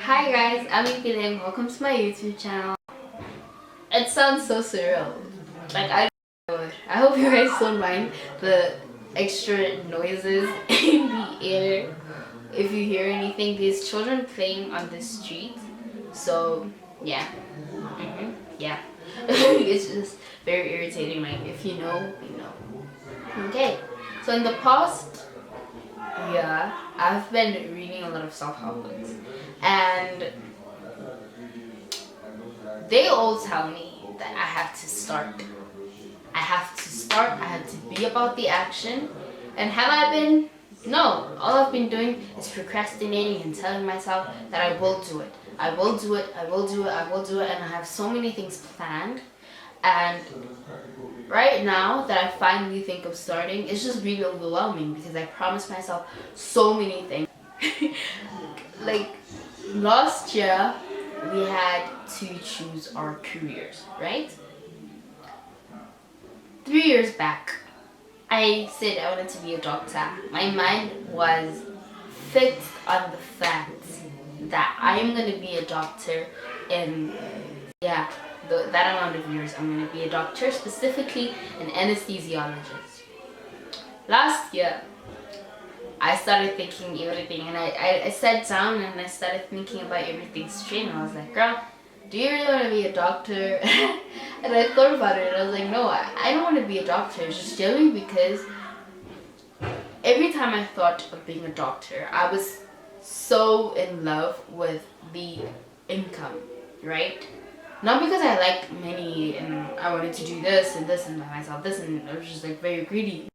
Hi guys, I'm Ipilem. Welcome to my YouTube channel. It sounds so surreal. Like I hope you guys don't mind the extra noises in the air. If you hear anything, there's children playing on the street. So yeah, yeah. It's just very irritating. Like if you know, you know. Okay. So in the past, yeah, I've been reading a lot of self-help books, and they all tell me that I have to start. I have to start. I have to be about the action. And have I been? No. All I've been doing is procrastinating and telling myself that I will do it. I will do it. I will do it. I will do it. And I have so many things planned. And right now that I finally think of starting, it's just really overwhelming because I promised myself so many things. Like last year, we had to choose our careers, right? 3 years back, I said I wanted to be a doctor. My mind was fixed on the fact that I am going to be a doctor in, that amount of years. I'm going to be a doctor, specifically an anesthesiologist. Last year, I started thinking everything, and I sat down and I started thinking about everything straight, and I was like, girl, do you really want to be a doctor? And I thought about it, and I was like, no, I don't want to be a doctor. It's just generally because every time I thought of being a doctor, I was so in love with the income, right? Not because I like money and I wanted to do this and by myself, this, and I was just like very greedy.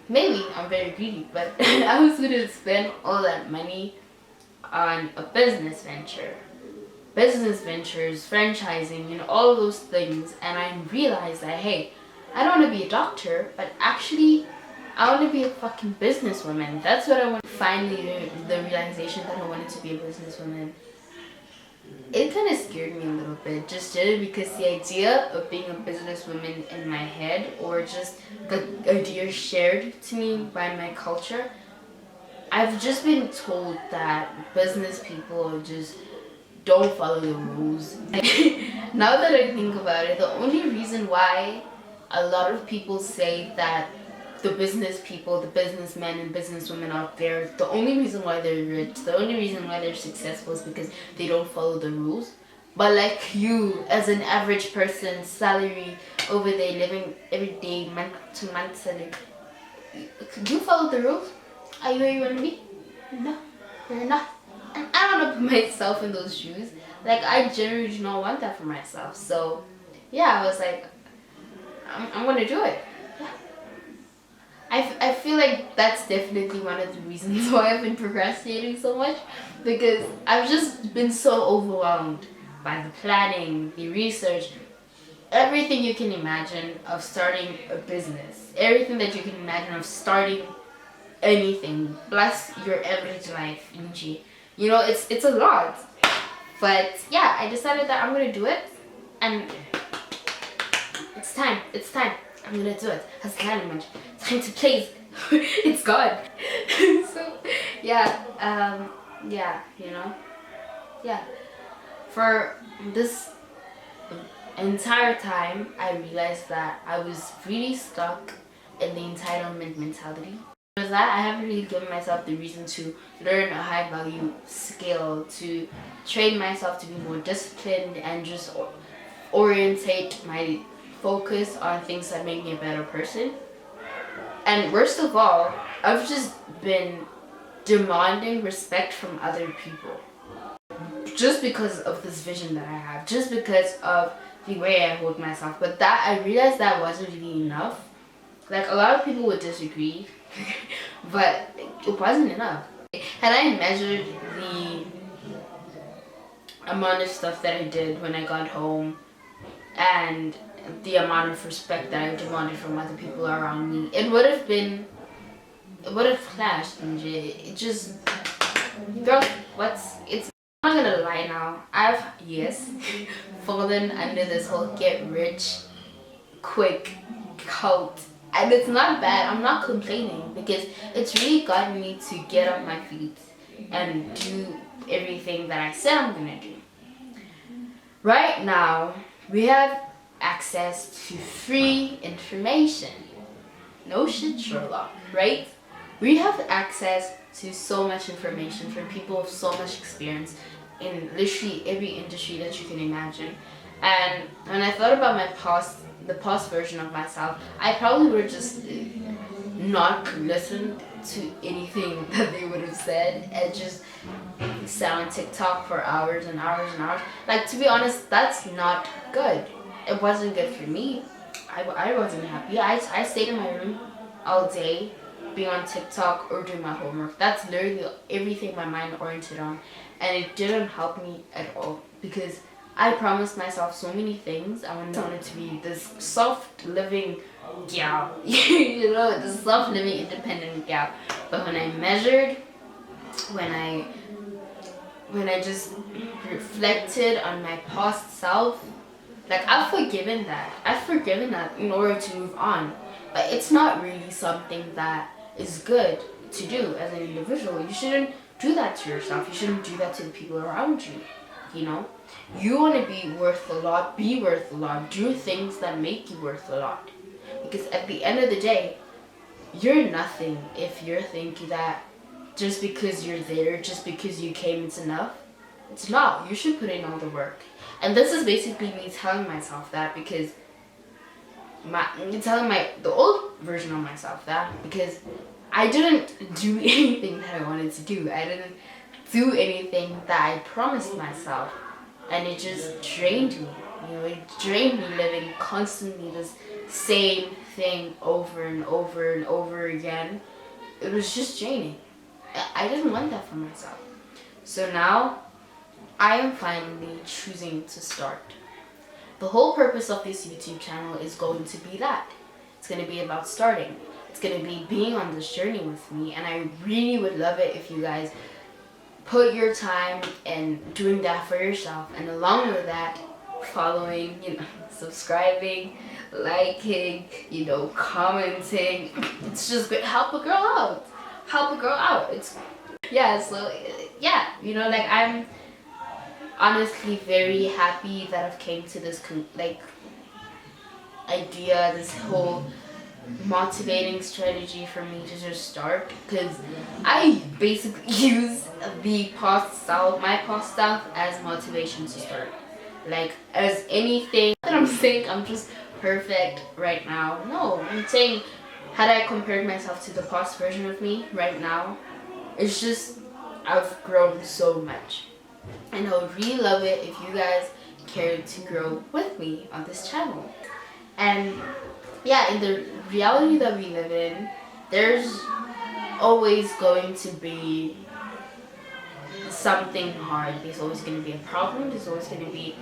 Maybe I'm very greedy, but I was going to spend all that money on a business venture. Business ventures, franchising, all those things. And I realized that, hey, I don't want to be a doctor, but actually, I want to be a fucking businesswoman. That's what I want. Finally, the realization that I wanted to be a businesswoman. It kind of scared me a little bit, just because the idea of being a businesswoman in my head, or just the idea shared to me by my culture, I've just been told that business people just don't follow the rules. Now that I think about it, the only reason why a lot of people say that the business people, the businessmen and businesswomen out there, the only reason why they're rich, the only reason why they're successful is because they don't follow the rules. But like you, as an average person, salary over there, living every day, month to month salary, do you follow the rules? Are you where you want to be? No, you're not. And I don't want to put myself in those shoes. Like, I generally do not want that for myself. So, yeah, I was like, I'm going to do it. I feel like that's definitely one of the reasons why I've been procrastinating so much, because I've just been so overwhelmed by the planning, the research, everything you can imagine of starting a business, everything that you can imagine of starting anything, plus your average life, e.g. It's a lot. But yeah, I decided that I'm gonna do it, and it's time. I'm gonna do it. Has entitlement. Time to please. It's God. So yeah, yeah. For this entire time, I realized that I was really stuck in the entitlement mentality. Because that, I haven't really given myself the reason to learn a high value skill, to train myself to be more disciplined, and just orientate my focus on things that make me a better person. And worst of all, I've just been demanding respect from other people just because of this vision that I have, just because of the way I hold myself. But that, I realized that wasn't really enough. Like, a lot of people would disagree, but it wasn't enough. Had I measured the amount of stuff that I did when I got home, and the amount of respect that I demanded from other people around me, it would have clashed. And it just, girl, it's, I'm not gonna lie now, I've, yes, fallen under this whole get rich quick cult. And it's not bad, I'm not complaining, because it's really gotten me to get on my feet and do everything that I said I'm gonna do. Right now, we have access to free information. No shit, Sherlock, right? We have access to so much information from people with so much experience in literally every industry that you can imagine. And when I thought about the past version of myself, I probably would just not listened to anything that they would have said and just sat on TikTok for hours and hours and hours. Like, to be honest, that's not good. It wasn't good for me. I wasn't happy. I stayed in my room all day, being on TikTok or doing my homework. That's literally everything my mind oriented on. And it didn't help me at all because I promised myself so many things. I wanted to be this soft living gal, you know, this soft living independent gal. But when I measured, when I just reflected on my past self, like I've forgiven that. I've forgiven that in order to move on. But it's not really something that is good to do as an individual. You shouldn't do that to yourself. You shouldn't do that to the people around you. You know? You want to be worth a lot, be worth a lot, do things that make you worth a lot. Because at the end of the day, you're nothing if you're thinking that just because you're there, just because you came, it's enough. It's not. You should put in all the work. And this is basically me telling myself that because the old version of myself that because I didn't do anything that I wanted to do. I didn't do anything that I promised myself. And it just drained me. You know, it drained me living constantly this same thing over and over and over again. It was just draining. I didn't want that for myself. So now, I am finally choosing to start. The whole purpose of this YouTube channel is going to be that. It's going to be about starting. It's going to be being on this journey with me, and I really would love it if you guys put your time in doing that for yourself, and along with that, following, you know, subscribing, liking, you know, commenting. It's just great. Help a girl out. Help a girl out. It's you know, like I'm honestly very happy that I've came to this idea, this whole motivating strategy for me to just start, because I basically use my past self as motivation to start. Like, as anything that I'm saying I'm just perfect right now. No, I'm saying, had I compared myself to the past version of me right now, it's just I've grown so much. And I would really love it if you guys cared to grow with me on this channel. And yeah, in the reality that we live in, there's always going to be something hard. There's always going to be a problem. There's always going to be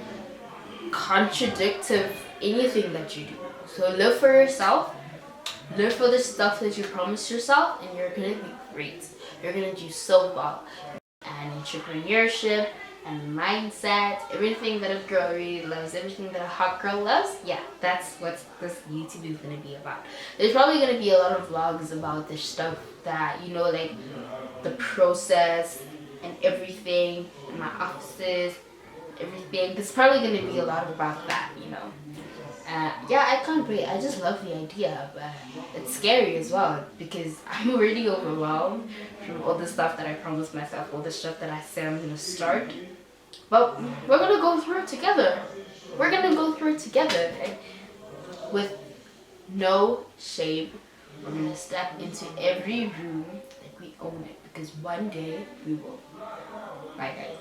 contradictive anything that you do. So live for yourself. Live for the stuff that you promised yourself, and you're going to be great. You're going to do so well. And entrepreneurship and mindset, everything that a girl really loves, everything that a hot girl loves, yeah, that's what this YouTube is going to be about. There's probably going to be a lot of vlogs about this stuff that, you know, like the process and everything, in my offices, everything. There's probably going to be a lot about that, you know. Yeah, I can't wait. I just love the idea, but it's scary as well because I'm already overwhelmed from all the stuff that I promised myself, all the stuff that I said I'm gonna start. But we're gonna go through it together. We're gonna go through it together, okay? With no shame. We're gonna step into every room like we own it, because one day we will. Bye, guys.